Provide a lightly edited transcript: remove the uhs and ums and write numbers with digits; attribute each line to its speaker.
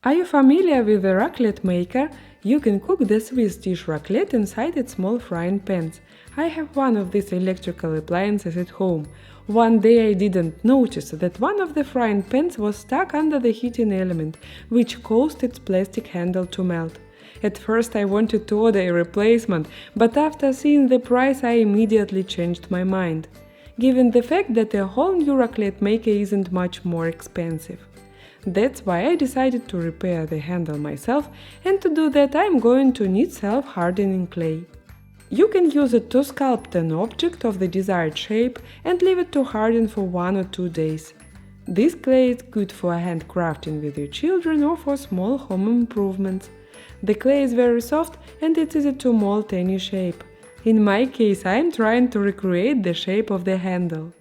Speaker 1: Are you familiar with the raclette maker? You can cook the Swiss dish raclette inside its small frying pans. I have one of these electrical appliances at home. One day I didn't notice that one of the frying pans was stuck under the heating element, which caused its plastic handle to melt. At first I wanted to order a replacement, but after seeing the price I immediately changed my mind, given the fact that a whole new raclette maker isn't much more expensive. That's why I decided to repair the handle myself, and to do that I'm going to need self-hardening clay. You can use it to sculpt an object of the desired shape and leave it to harden for 1 or 2 days. This clay is good for handcrafting with your children or for small home improvements. The clay is very soft and it's easy to mold any shape. In my case, I'm trying to recreate the shape of the handle.